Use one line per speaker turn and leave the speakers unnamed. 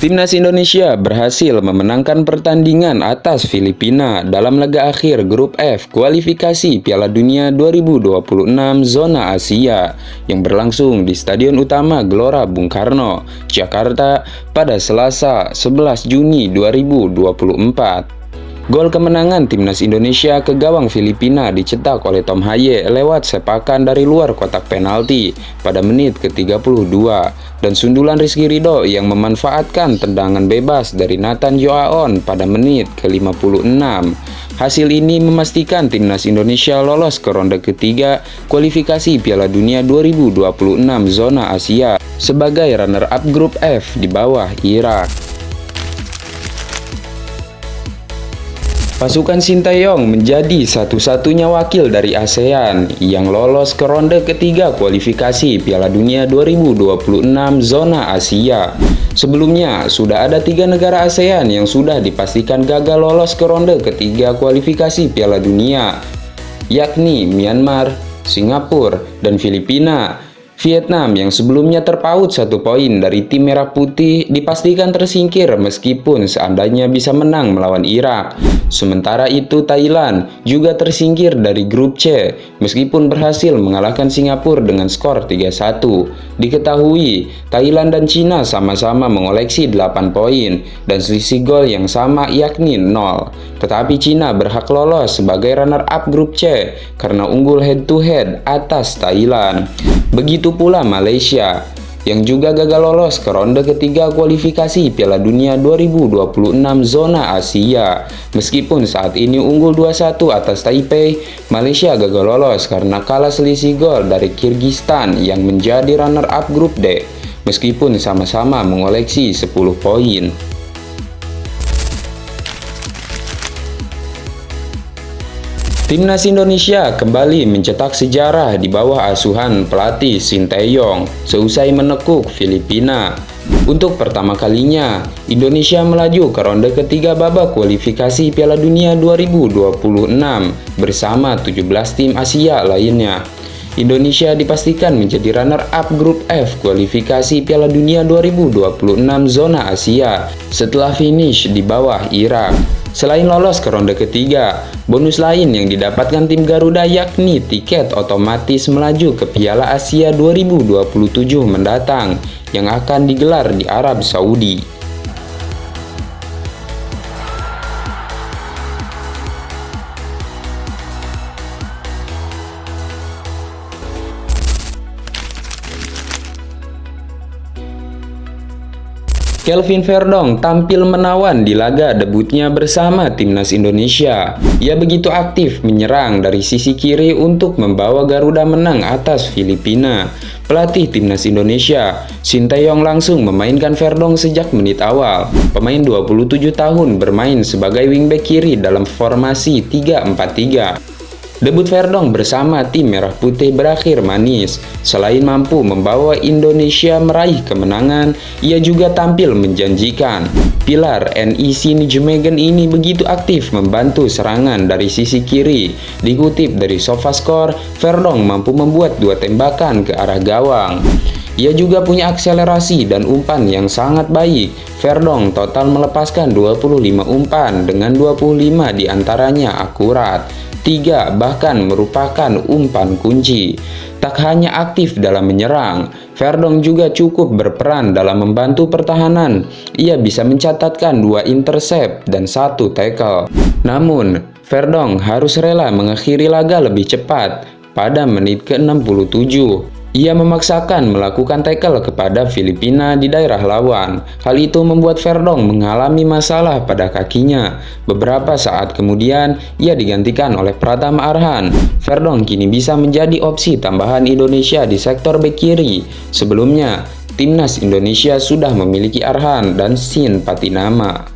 Timnas Indonesia berhasil memenangkan pertandingan atas Filipina dalam laga akhir Grup F kualifikasi Piala Dunia 2026 Zona Asia yang berlangsung di Stadion Utama Gelora Bung Karno, Jakarta pada Selasa 11 Juni 2024. Gol kemenangan Timnas Indonesia ke gawang Filipina dicetak oleh Tom Haye lewat sepakan dari luar kotak penalti pada menit ke-32 dan sundulan Rizky Ridho yang memanfaatkan tendangan bebas dari Nathan Joaon pada menit ke-56. Hasil ini memastikan Timnas Indonesia lolos ke ronde ketiga kualifikasi Piala Dunia 2026 Zona Asia sebagai runner-up Grup F di bawah Irak. Pasukan Sinteyong menjadi satu-satunya wakil dari ASEAN yang lolos ke ronde ketiga kualifikasi Piala Dunia 2026 Zona Asia. Sebelumnya, sudah ada 3 negara ASEAN yang sudah dipastikan gagal lolos ke ronde ketiga kualifikasi Piala Dunia, yakni Myanmar, Singapura, dan Filipina. Vietnam yang sebelumnya terpaut 1 poin dari tim Merah Putih dipastikan tersingkir meskipun seandainya bisa menang melawan Irak. Sementara itu Thailand juga tersingkir dari grup C meskipun berhasil mengalahkan Singapura dengan skor 3-1. Diketahui Thailand dan Cina sama-sama mengoleksi 8 poin dan selisih gol yang sama yakni 0. Tetapi Cina berhak lolos sebagai runner-up grup C karena unggul head-to-head atas Thailand. Begitu pula Malaysia yang juga gagal lolos ke ronde ketiga kualifikasi Piala Dunia 2026 Zona Asia. Meskipun saat ini unggul 2-1 atas Taipei, Malaysia gagal lolos karena kalah selisih gol dari Kyrgyzstan yang menjadi runner-up grup D, meskipun sama-sama mengoleksi 10 poin. Timnas Indonesia kembali mencetak sejarah di bawah asuhan pelatih Sinteyong seusai menekuk Filipina. Untuk pertama kalinya, Indonesia melaju ke ronde ketiga babak kualifikasi Piala Dunia 2026 bersama 17 tim Asia lainnya. Indonesia dipastikan menjadi runner-up grup F kualifikasi Piala Dunia 2026 Zona Asia setelah finish di bawah Irak. Selain lolos ke ronde ketiga, bonus lain yang didapatkan tim Garuda yakni tiket otomatis melaju ke Piala Asia 2027 mendatang yang akan digelar di Arab Saudi. Kelvin Verdong tampil menawan di laga debutnya bersama Timnas Indonesia. Ia begitu aktif menyerang dari sisi kiri untuk membawa Garuda menang atas Filipina. Pelatih Timnas Indonesia, Sinteyong langsung memainkan Verdong sejak menit awal. Pemain 27 tahun bermain sebagai wingback kiri dalam formasi 3-4-3. Debut Verdong bersama tim Merah Putih berakhir manis. Selain mampu membawa Indonesia meraih kemenangan, ia juga tampil menjanjikan. Pilar NEC Nijmegen ini begitu aktif membantu serangan dari sisi kiri. Dikutip dari SofaScore, Verdong mampu membuat 2 tembakan ke arah gawang. Ia juga punya akselerasi dan umpan yang sangat baik. Verdong total melepaskan 25 umpan dengan 25 diantaranya akurat. 3 bahkan merupakan umpan kunci. Tak hanya aktif dalam menyerang, Verdong juga cukup berperan dalam membantu pertahanan. Ia bisa mencatatkan 2 intercept dan 1 tackle. Namun, Verdong harus rela mengakhiri laga lebih cepat pada menit ke-67. Ia memaksakan melakukan tackle kepada Filipina di daerah lawan. Hal itu membuat Verdong mengalami masalah pada kakinya. Beberapa saat kemudian, ia digantikan oleh Pratama Arhan. Verdong kini bisa menjadi opsi tambahan Indonesia di sektor bek kiri. Sebelumnya, Timnas Indonesia sudah memiliki Arhan dan Sin Patinama.